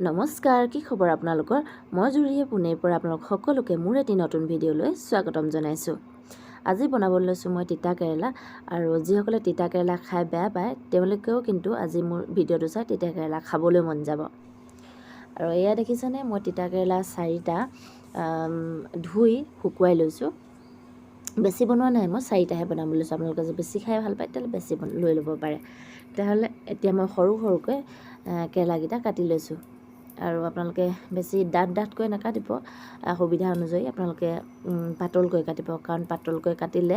নমস্কাৰ, কি খবৰ আপোনালোকৰ? মই জুৰিয়ে পুনেৰ পৰা আপোনালোক সকলোকে মোৰ এটি নতুন ভিডিঅ'লৈ স্বাগতম জনাইছোঁ। আজি বনাবলৈ লৈছোঁ মই তিতা কেৰেলা, আৰু যিসকলে তিতা কেৰেলা খাই বেয়া পায় তেওঁলোকেও কিন্তু আজি মোৰ ভিডিঅ'টো চাই তিতা কেৰেলা খাবলৈ মন যাব। আৰু এয়া দেখিছেনে, মই তিতা কেৰেলা 4টা ধুই শুকুৱাই লৈছোঁ। বেছি বনোৱা নাই, মই 4টাহে বনাবলৈ লৈছোঁ। আপোনালোকে যদি বেছি খাই ভাল পায় তেতিয়াহ'লে বেছি লৈ ল'ব পাৰে। তেতিয়াহ'লে এতিয়া মই সৰু সৰুকৈ কেৰেলাকেইটা কাটি লৈছোঁ। আৰু আপোনালোকে বেছি ডাঠকৈ নাকাটিব, সুবিধা অনুযায়ী আপোনালোকে পাতলকৈ কাটিব, কাৰণ পাতলকৈ কাটিলে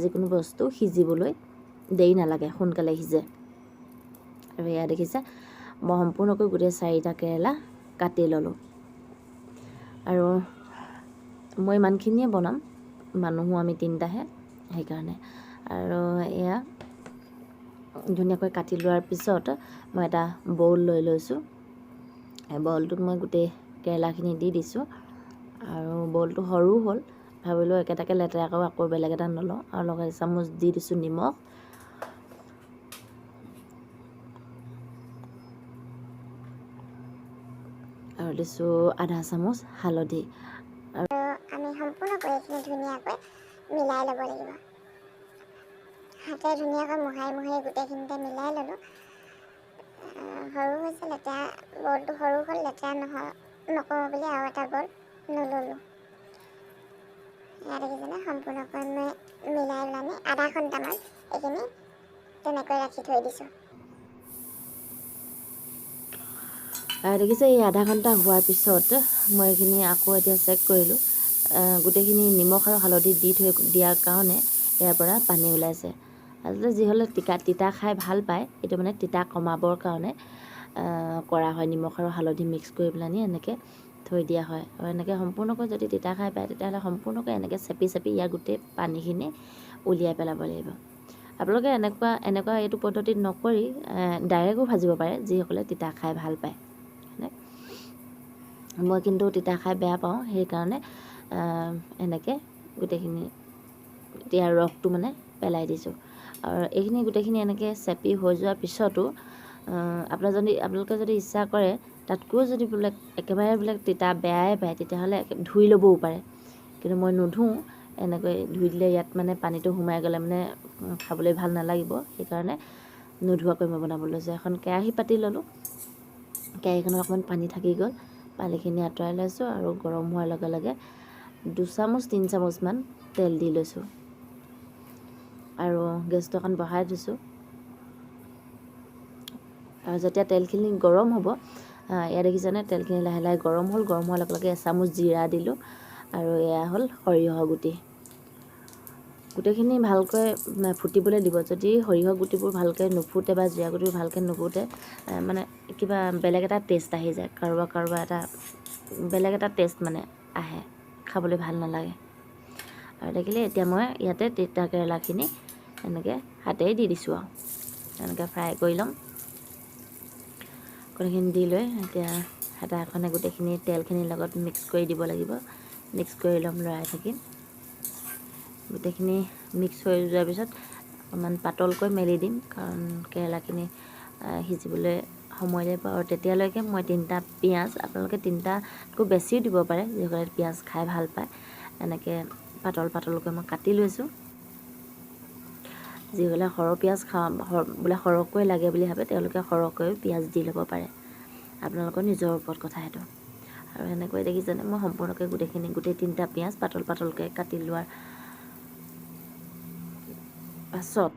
যিকোনো বস্তু সিজিবলৈ দেৰি নালাগে, সোনকালে সিজে। আৰু এয়া দেখিছে, মই সম্পূৰ্ণকৈ গোটেই 4টা কেৰেলা কাটি ল'লোঁ। আৰু মই ইমানখিনিয়ে বনাম, মানুহো আমি 3টাহে, সেইকাৰণে। আৰু এয়া ধুনীয়াকৈ কাটি লোৱাৰ পিছত মই এটা বউল লৈ লৈছোঁ। বউলটোত মই গোটেই কেৰেলাখিনি দি দিছোঁ। আৰু বউলটো সৰু হ'ল, ভাবিলোঁ একেটাকে লেতেৰাকৈ আকৌ বেলেগ এটা নলওঁ, আৰু লগত এচামুচ দি দিছোঁ নিমখ। আৰু দিছোঁ আধা চামুচ হালধি। আৰু আমি সম্পূৰ্ণকৈ এইখিনি ধুনীয়াকৈ মিলাই ল'ব লাগিব। হাতে ধুনীয়াকৈ মোহাৰি গোটেইখিনিতে মিলাই ল'লোঁ। সৰু হৈছে লেতেৰা, বলটো সৰু হ'ল, লেতেৰা নকৰোঁ বুলি আৰু এটা বল নল'লোঁ। এয়া দেখিছেনে, সম্পূৰ্ণকৈ মই মিলাই পেলানি আধা ঘণ্টামান এইখিনি তেনেকৈ ৰাখি থৈ দিছোঁ। দেখিছে, এই আধা ঘণ্টা হোৱাৰ পিছত মই এইখিনি আকৌ এতিয়া চেক কৰিলোঁ। গোটেইখিনি নিমখ আৰু হালধি দিয়াৰ কাৰণে ইয়াৰ পৰা পানী ওলাইছে। আচলতে যিসকলে তিতা খাই ভাল পায়, এইটো মানে তিতা কমাবৰ কাৰণে কৰা হয়। নিমখ আৰু হালধি মিক্স কৰি পেলানি এনেকৈ থৈ দিয়া হয়। আৰু এনেকৈ সম্পূৰ্ণকৈ যদি তিতা খাই পায় তেতিয়াহ'লে সম্পূৰ্ণকৈ এনেকৈ চেপি ইয়াৰ গোটেই পানীখিনি উলিয়াই পেলাব লাগিব। আপোনালোকে এনেকুৱা এইটো পদ্ধতিত নকৰি ডাইৰেক্টো ভাজিব পাৰে, যিসকলে তিতা খাই ভাল পায়। মই কিন্তু তিতা খাই বেয়া পাওঁ, সেইকাৰণে এনেকৈ গোটেইখিনি ইয়াৰ ৰসটো মানে পেলাই দিছোঁ। আৰু এইখিনি গোটেইখিনি এনেকৈ চেপি হৈ যোৱাৰ পিছতো আপোনালোকে যদি ইচ্ছা কৰে তাতকৈও যদি একেবাৰে তিতা বেয়াই পায়, তেতিয়াহ'লে ধুই ল'বও পাৰে। কিন্তু মই নুধুওঁ, এনেকৈ ধুই দিলে ইয়াত মানে পানীটো সোমাই গ'লে মানে খাবলৈ ভাল নালাগিব, সেইকাৰণে নোধোৱাকৈ মই বনাবলৈ লৈছোঁ। এখন কেৰাহী পাতি ল'লোঁ, কেৰাহীখনত অকণমান পানী থাকি গ'ল, পানীখিনি আঁতৰাই লৈছোঁ। আৰু গৰম হোৱাৰ লগে লগে 2-3 চামুচমান তেল দি লৈছোঁ। আৰু গেছটো অকণ বঢ়াই দিছোঁ। আৰু যেতিয়া তেলখিনি গৰম হ'ব, এয়া দেখিছেনে, তেলখিনি লাহে লাহে গৰম হ'ল। গৰম হোৱাৰ লগে লগে এচামুচ জিৰা দিলোঁ। আৰু এয়া হ'ল সৰিয়হৰ গুটি। গোটেইখিনি ভালকৈ ফুটিবলৈ দিব। যদি সৰিয়হ গুটিবোৰ ভালকৈ নুফুটে বা জিৰা গুটিবোৰ ভালকৈ নুফুটে, মানে কিবা বেলেগ এটা টেষ্ট আহি যায়, কাৰোবাৰ এটা বেলেগ এটা টেষ্ট মানে আহে, খাবলৈ ভাল নালাগে। আৰু দেখিলে এতিয়া মই ইয়াতে তিতা কেৰেলাখিনি এনেকৈ হাতেই দি দিছোঁ। আৰু এনেকৈ ফ্ৰাই কৰি ল'ম। গোটেইখিনি দি লৈ এতিয়া হেতা এখনে গোটেইখিনি তেলখিনিৰ লগত মিক্স কৰি দিব লাগিব। মিক্স কৰি ল'ম, লৰাই থাকিম। গোটেইখিনি মিক্স হৈ যোৱাৰ পিছত অকণমান পাতলকৈ মেলি দিম, কাৰণ কেৰেলাখিনি সিজিবলৈ সময় লাগিব। আৰু তেতিয়ালৈকে মই 3টা পিঁয়াজ, আপোনালোকে 3টাতকৈ বেছিও দিব পাৰে, যিসকলে পিঁয়াজ খাই ভাল পায়। এনেকৈ পাতলকৈ মই কাটি লৈছোঁ। যিসকলে সৰহ পিঁয়াজ সৰহকৈ লাগে বুলি ভাবে, তেওঁলোকে সৰহকৈ পিঁয়াজ দি ল'ব পাৰে। আপোনালোকৰ নিজৰ ওপৰত কথা সেইটো। আৰু সেনেকৈ দেখিছেনে, মই সম্পূৰ্ণকৈ গোটেই 3টা পিঁয়াজ পাতলকৈ কাটি লোৱাৰ পাছত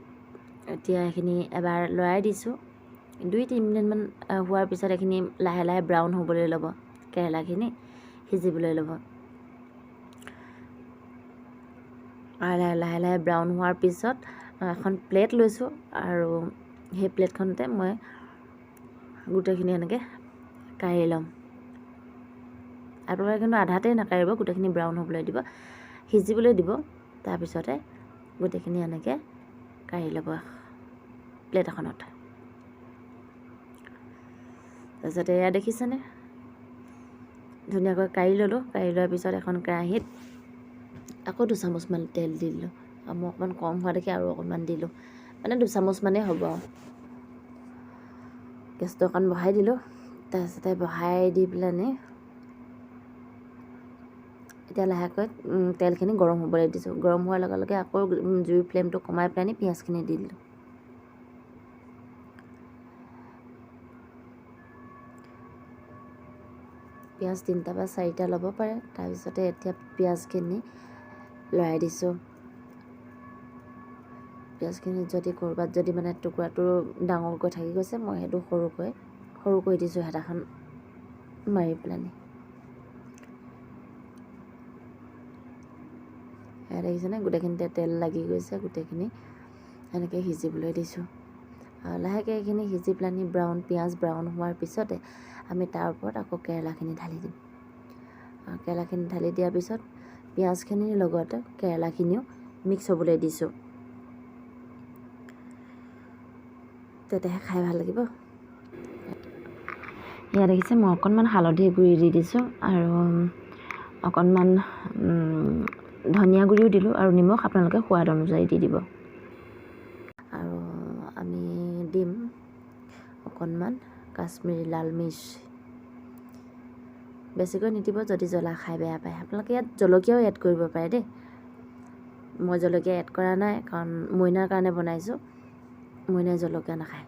এতিয়া এইখিনি এবাৰ লৰাই দিছোঁ। 2-3 মিনিটমান হোৱাৰ পিছত এইখিনি লাহে লাহে ব্ৰাউন হ'বলৈ ল'ব, কেৰেলাখিনি সিজিবলৈ ল'ব। আৰু লাহে লাহে ব্ৰাউন হোৱাৰ পিছত এখন প্লেট লৈছোঁ। আৰু সেই প্লেটখনতে মই গোটেইখিনি এনেকৈ কাঢ়ি ল'ম। আপোনালোকে কিন্তু আধাতেই নাকাঢ়িব, গোটেইখিনি ব্ৰাউন হ'বলৈ দিব, সিজিবলৈ দিব। তাৰপিছতে গোটেইখিনি এনেকৈ কাঢ়ি ল'ব প্লেট এখনত। তাৰপিছতে এয়া দেখিছেনে, ধুনীয়াকৈ কাঢ়ি ল'লোঁ। কাঢ়ি লোৱাৰ পিছত এখন কেৰাহীত আকৌ 2 চামুচমান তেল দি দিলোঁ। আৰু মই অকণমান কম হোৱা দেখি আৰু অকণমান দিলোঁ, মানে 2 চামুচমানেই হ'ব। আৰু গেছটো অকণ বঢ়াই দিলোঁ। তাৰপিছতে বহাই দি পেলানি এতিয়া লাহেকৈ তেলখিনি গৰম হ'বলৈ দিছোঁ। গৰম হোৱাৰ লগে লগে আকৌ জুইৰ ফ্লেমটো কমাই পেলানি পিঁয়াজখিনি দি দিলোঁ। পিঁয়াজ 3টা বা 4টা ল'ব পাৰে। তাৰপিছতে এতিয়া পিঁয়াজখিনি লৰাই দিছোঁ। পিঁয়াজখিনি যদি ক'ৰবাত যদি মানে টুকুৰাটো ডাঙৰকৈ থাকি গৈছে, মই সেইটো সৰুকৈ দিছোঁ হেতাখন মাৰি পেলানি। এয়া দেখিছেনে গোটেইখিনিতে তেল লাগি গৈছে, গোটেইখিনি এনেকৈ সিজিবলৈ দিছোঁ। লাহেকৈ এইখিনি সিজি পেলানি পিঁয়াজ ব্ৰাউন হোৱাৰ পিছতে আমি তাৰ ওপৰত আকৌ কেৰেলাখিনি ঢালি দিম। কেৰেলাখিনি ঢালি দিয়াৰ পিছত পিঁয়াজখিনিৰ লগতে কেৰেলাখিনিও মিক্স হ'বলৈ দিছোঁ, তেতিয়াহে খাই ভাল লাগিব। এয়া দেখিছে মই অকণমান হালধি গুড়ি দি দিছোঁ আৰু অকণমান ধনিয়া গুড়িও দিলোঁ আৰু নিমখ আপোনালোকে সোৱাদ অনুযায়ী দি দিব। আৰু আমি দিম অকণমান কাশ্মীৰী লাল মিৰ্চ। বেছিকৈ নিদিব যদি জ্বলা খাই বেয়া পায়। আপোনালোকে ইয়াত জলকীয়াও এড কৰিব পাৰে দেই। মই জলকীয়া এড কৰা নাই কাৰণ মইনাৰ কাৰণে বনাইছোঁ, মইনাই জলকীয়া নাখায়।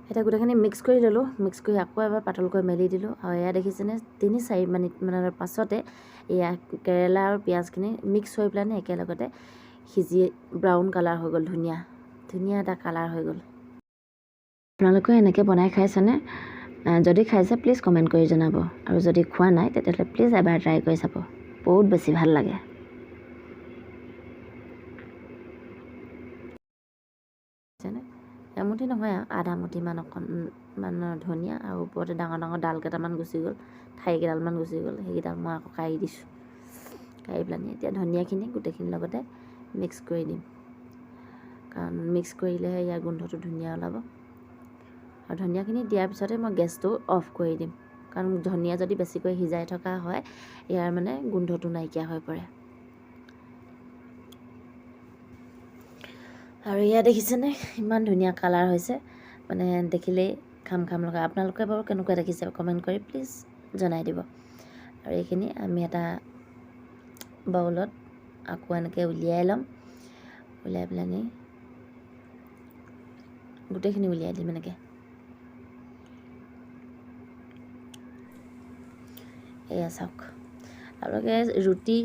এতিয়া গোটেইখিনি মিক্স কৰি ল'লোঁ। মিক্স কৰি আকৌ এবাৰ পাতলকৈ মেলি দিলোঁ। আৰু এয়া দেখিছেনে 3-4 মিনিটমানৰ পাছতে এয়া কেৰেলা আৰু পিঁয়াজখিনি মিক্স হৈ পেলানি একেলগতে সিজি ব্ৰাউন কালাৰ হৈ গ'ল। ধুনীয়া এটা কালাৰ হৈ গ'ল। আপোনালোকে এনেকৈ বনাই খাইছেনে? যদি খাইছে প্লিজ কমেণ্ট কৰি জনাব। আৰু যদি খোৱা নাই তেতিয়াহ'লে প্লিজ এবাৰ ট্ৰাই কৰি চাব, বহুত বেছি ভাল লাগে। এমুঠি নহয় আৰু আধা মুঠিমান অকণমান ধনিয়া আৰু ওপৰতে ডাঙৰ ডাঙৰ ডাল কেইটামান গুচি গ'ল, ঠাৰি কেইডালমান গুচি গ'ল, সেইকেইডাল মই আকৌ কাঢ়ি দিছোঁ। কাঢ়ি পেলানি এতিয়া ধনিয়াখিনি গোটেইখিনিৰ লগতে মিক্স কৰি দিম, কাৰণ মিক্স কৰিলেহে ইয়াৰ গোন্ধটো ধুনীয়া ওলাব। আৰু ধনিয়াখিনি দিয়াৰ পিছতে মই গেছটো অফ কৰি দিম, কাৰণ ধনিয়া যদি বেছিকৈ সিজাই থকা হয় ইয়াৰ মানে গোন্ধটো নাইকিয়া হৈ পৰে। আৰু এয়া দেখিছেনে ইমান ধুনীয়া কালাৰ হৈছে, মানে দেখিলেই খাম লগা। আপোনালোকে বাৰু কেনেকুৱা দেখিছে কমেণ্ট কৰি প্লিজ জনাই দিব। আৰু এইখিনি আমি এটা বাউলত আকৌ এনেকৈ উলিয়াই ল'ম। উলিয়াই পেলানি গোটেইখিনি উলিয়াই দিম এনেকৈ। এয়া চাওক, আপোনালোকে ৰুটি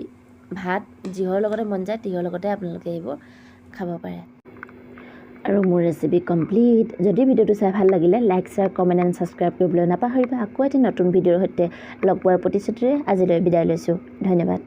ভাত যিহৰ লগতে মন যায় তিহৰ লগতে আপোনালোকে এইবোৰ খাব পাৰে। আৰু মোৰ ৰেচিপি কমপ্লিট। যদি ভিডিঅ'টো চাই ভাল লাগিলে like, share, comment and subscribe কৰিবলৈ নাপাহৰিবা। আকৌ এটি নতুন ভিডিঅ'ৰ সৈতে লগ পোৱাৰ প্ৰতিশ্ৰুতিৰে আজিলৈ বিদায় লৈছোঁ। ধন্যবাদ।